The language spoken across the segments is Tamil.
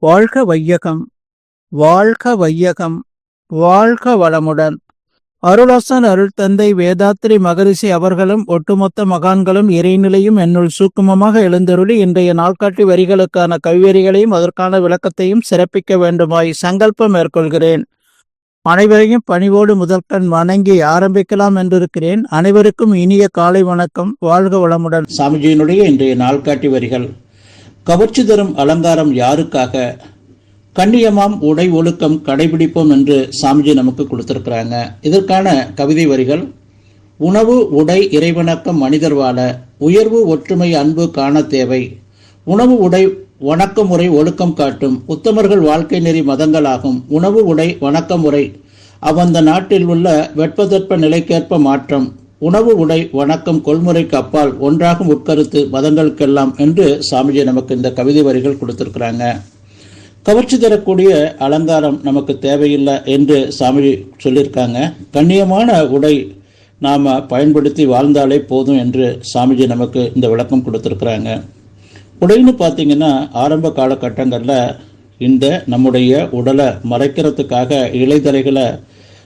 வாழ்க வையகம், வாழ்க வையகம், வாழ்க வளமுடன். அருளாசன் அருள் தந்தை வேதாத்ரி மகரிஷி அவர்களும் ஒட்டுமொத்த மகான்களும் இறைநிலையும் என்னுள் சூக்குமமாக எழுந்தருளி இன்றைய நாள்காட்டி வரிகளுக்கான கவிவரிகளையும் அதற்கான விளக்கத்தையும் சிறப்பிக்க வேண்டுமாய் சங்கல்பம் மேற்கொள்கிறேன். அனைவரையும் பணிவோடு முதற்கண் வணங்கி ஆரம்பிக்கலாம் என்றிருக்கிறேன். அனைவருக்கும் இனிய காலை வணக்கம். வாழ்க வளமுடன். சாமிஜியினுடைய இன்றைய நாள்காட்டி வரிகள். கவர்ச்சி தரும் அலங்காரம் யாருக்காக? கண்ணியமாம் உடை ஒழுக்கம் கடைபிடிப்போம் என்று சாமிஜி நமக்கு கொடுத்திருக்கிறாங்க. இதற்கான கவிதை வரிகள். உணவு உடை இறைவணக்கம் மனிதர் வாழ, உயர்வு ஒற்றுமை அன்பு காண தேவை. உணவு உடை வணக்க முறை ஒழுக்கம் காட்டும், உத்தமர்கள் வாழ்க்கை நெறி மதங்களாகும். உணவு உடை வணக்க முறை அவ்வந்த நாட்டில் உள்ள வெட்பதற்ப நிலைக்கேற்ப மாற்றம். உணவு உடை வணக்கம் கொள்முறைக்கு அப்பால் ஒன்றாகும் உட்கருத்து மதங்களுக்கெல்லாம் என்று சாமிஜி நமக்கு இந்த கவிதை வரிகள் கொடுத்திருக்கிறாங்க. கவர்ச்சி தரக்கூடிய அலங்காரம் நமக்கு தேவையில்லை என்று சாமிஜி சொல்லியிருக்காங்க. கண்ணியமான உடை நாம் பயன்படுத்தி வாழ்ந்தாலே போதும் என்று சாமிஜி நமக்கு இந்த விளக்கம் கொடுத்துருக்குறாங்க. உடைன்னு பார்த்தீங்கன்னா ஆரம்ப காலகட்டங்களில் இந்த நம்முடைய உடலை மறைக்கிறதுக்காக இலைதலைகளை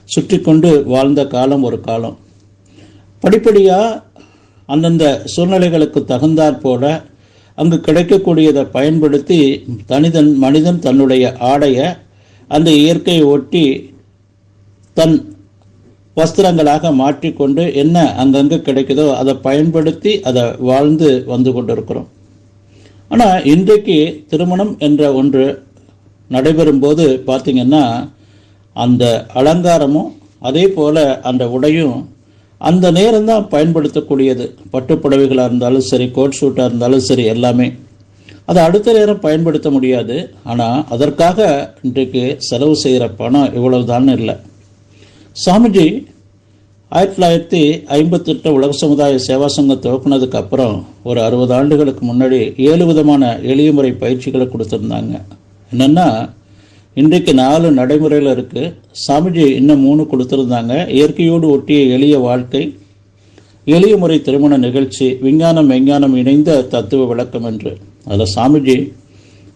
சுற்றி கொண்டு வாழ்ந்த காலம் ஒரு காலம். படிப்படியாக அந்தந்த சூழ்நிலைகளுக்கு தகுந்தாற் போல அங்கு கிடைக்கக்கூடியதை பயன்படுத்தி மனிதன் தன்னுடைய ஆடையை அந்த இயற்கையை ஒட்டி தன் வஸ்திரங்களாக மாற்றிக்கொண்டு என்ன அங்கங்கே கிடைக்குதோ அதை பயன்படுத்தி அதை வாழ்ந்து வந்து கொண்டிருக்கிறோம். ஆனால் இன்றைக்கு திருமணம் என்ற ஒன்று நடைபெறும்போது பார்த்திங்கன்னா அந்த அலங்காரமும் அதே போல் அந்த உடையும் அந்த நேரம் தான் பயன்படுத்தக்கூடியது. பட்டுப்புடவைகளாக இருந்தாலும் சரி, கோட் ஷூட்டாக இருந்தாலும் சரி, எல்லாமே அதை அடுத்த நேரம் பயன்படுத்த முடியாது. ஆனால் அதற்காக இன்றைக்கு செலவு செய்கிற பணம் இவ்வளவுதான் இல்லை. சாமிஜி 1958 உலக சமுதாய சேவா சங்கம் துவக்கினதுக்கு அப்புறம் ஒரு 60 ஆண்டுகளுக்கு முன்னாடி 7 விதமான எளிய முறை பயிற்சிகளை கொடுத்துருந்தாங்க. என்னென்னா இன்றைக்கு 4 நடைமுறையில் இருக்குது. சாமிஜி இன்னும் 3 கொடுத்துருந்தாங்க. இயற்கையோடு ஒட்டிய எளிய வாழ்க்கை, எளிய முறை திருமண நிகழ்ச்சி, விஞ்ஞானம் இணைந்த தத்துவ விளக்கம் என்று. அதில் சாமிஜி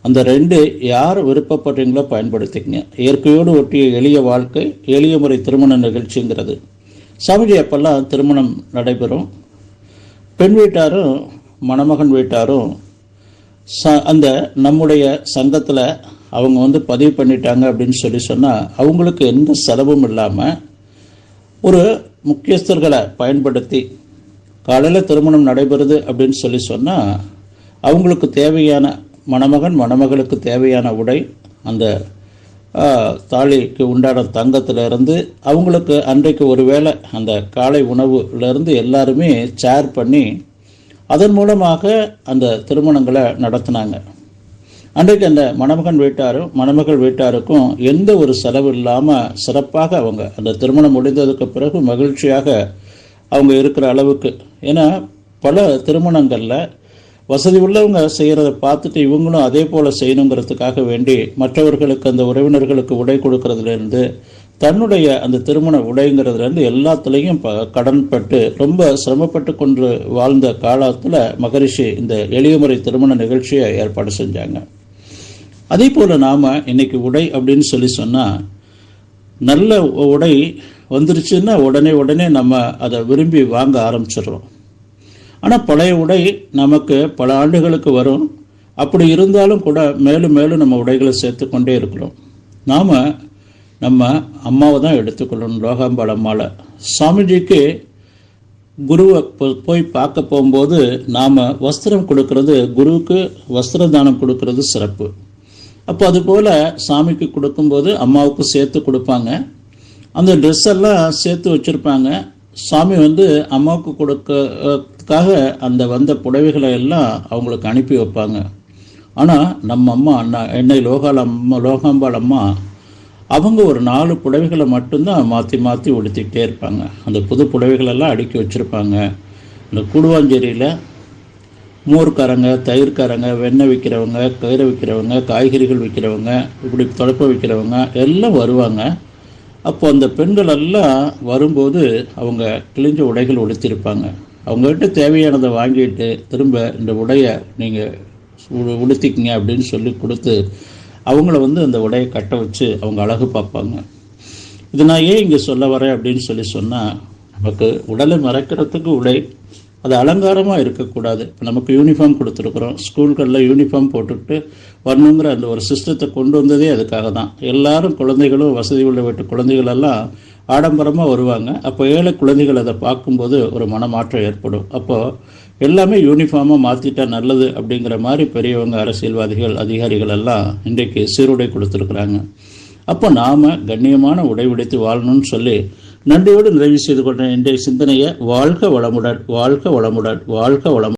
அந்த 2 யார் விருப்பப்படுறீங்களோ பயன்படுத்திக்கங்க. இயற்கையோடு ஒட்டிய எளிய வாழ்க்கை, எளிய முறை திருமண நிகழ்ச்சிங்கிறது. சாமிஜி அப்பெல்லாம் திருமணம் நடைபெறும். பெண் வீட்டாரும் மணமகன் வீட்டாரும் அந்த நம்முடைய சங்கத்தில் அவங்க பதிவு பண்ணிட்டாங்க அப்படின்னு சொன்னால் அவங்களுக்கு எந்த செலவும் இல்லாமல் ஒரு முக்கியஸ்தர்களை பயன்படுத்தி காலையில் திருமணம் நடைபெறுது அப்படின்னு சொன்னால் அவங்களுக்கு தேவையான மணமகளுக்கு தேவையான உடை, அந்த தாலிக்கு உண்டான தங்கத்திலிருந்து அவங்களுக்கு அன்றைக்கு ஒரு வேளை அந்த காலை உணவுலேருந்து எல்லாருமே ஷேர் பண்ணி அதன் மூலமாக அந்த திருமணங்களை நடத்தினாங்க. அன்றைக்கு அந்த மணமகன் வீட்டாரும் மணமகள் வீட்டாருக்கும் எந்த ஒரு செலவு இல்லாமல் சிறப்பாக அவங்க அந்த திருமணம் முடிந்ததுக்கு பிறகு மகிழ்ச்சியாக அவங்க இருக்கிற அளவுக்கு. ஏன்னா பல திருமணங்களில் வசதி உள்ளவங்க செய்கிறத பார்த்துட்டு இவங்களும் அதே போல் செய்யணுங்கிறதுக்காக வேண்டி மற்றவர்களுக்கு அந்த உறவினர்களுக்கு உடை கொடுக்கறதுலேருந்து தன்னுடைய அந்த திருமண உடைங்கிறதுலேருந்து எல்லாத்துலேயும் கடன்பட்டு ரொம்ப சிரமப்பட்டு கொண்டு வாழ்ந்த காலத்தில் மகரிஷி இந்த எளிய முறை திருமண நிகழ்ச்சியை ஏற்பாடு செஞ்சாங்க. அதே போல் நாம் இன்றைக்கி உடை அப்படின்னு சொன்னால் நல்ல உடை வந்துருச்சுன்னா உடனே நம்ம அதை விரும்பி வாங்க ஆரம்பிச்சிடுறோம். ஆனால் பழைய உடை நமக்கு பல ஆண்டுகளுக்கு வரும். அப்படி இருந்தாலும் கூட மேலும் நம்ம உடைகளை சேர்த்து கொண்டே இருக்கிறோம். நாம் நம்ம அம்மாவை தான் எடுத்துக்கொள்ளணும். லோகாம்பாள் அம்மாவை சாமிஜிக்கு குருவை போய் பார்க்க போகும்போது நாம் வஸ்திரம் கொடுக்கறது, குருவுக்கு வஸ்திர தானம் கொடுக்கறது சிறப்பு. அப்போ அதுபோல் சாமிக்கு கொடுக்கும்போது அம்மாவுக்கு சேர்த்து கொடுப்பாங்க. அந்த ட்ரெஸ் எல்லாம் சேர்த்து வச்சுருப்பாங்க. சாமி அம்மாவுக்கு கொடுக்கறதுக்காக அந்த வந்த புடவைகளை எல்லாம் அவங்களுக்கு அனுப்பி வைப்பாங்க. ஆனால் நம்ம அம்மா என்னை லோகாம்பாள் அம்மா அவங்க ஒரு 4 புடவைகளை மட்டும்தான் மாற்றி உடுத்திக்கிட்டே இருப்பாங்க. அந்த புது புடவைகளெல்லாம் அடுக்கி வச்சுருப்பாங்க. அந்த கூடுவாஞ்சேரியில் மோர்காரங்க, தயிர்காரங்க, வெண்ணெய் விற்கிறவங்க, கயிறை விற்கிறவங்க, காய்கறிகள் விற்கிறவங்க, இப்படி தொலைப்ப விற்கிறவங்க எல்லாம் வருவாங்க. அப்போ அந்த பெண்கள் எல்லாம் வரும்போது அவங்க கிழிஞ்ச உடைகள் உடுத்திருப்பாங்க. அவங்ககிட்ட தேவையானதை வாங்கிட்டு திரும்ப இந்த உடையை நீங்கள் உடுத்திக்கிங்க அப்படின்னு சொல்லி கொடுத்து அவங்கள அந்த உடையை கட்ட வச்சு அவங்க அழகு பார்ப்பாங்க. இது நான் ஏன் இங்கே சொல்ல வரேன் அப்படின்னு சொன்னால், நமக்கு உடலை மறைக்கிறதுக்கு உடை அது அலங்காரமாக இருக்கக்கூடாது. இப்போ நமக்கு யூனிஃபார்ம் கொடுத்துருக்குறோம், ஸ்கூல்களில் யூனிஃபார்ம் போட்டுக்கிட்டு வரணுங்கிற அந்த ஒரு சிஸ்டத்தை கொண்டு வந்ததே அதுக்காக தான். எல்லாரும் குழந்தைகளும் வசதி உள்ள வீட்டு குழந்தைகளெல்லாம் ஆடம்பரமாக வருவாங்க. அப்போ ஏழை குழந்தைகள் அதை பார்க்கும்போது ஒரு மனமாற்றம் ஏற்படும். அப்போது எல்லாமே யூனிஃபார்மாக மாற்றிட்டா நல்லது அப்படிங்கிற மாதிரி பெரியவங்க, அரசியல்வாதிகள், அதிகாரிகள் எல்லாம் இன்றைக்கு சீருடை கொடுத்துருக்குறாங்க. அப்போ நாம் கண்ணியமான உடை உடைத்து வாழணும்னு சொல்லி நன்றியோடு நிறைவு செய்து கொண்ட இன்றைய சிந்தனையை வாழ்க வளமுடன், வாழ்க வளமுடன், வாழ்க வளமுடன்.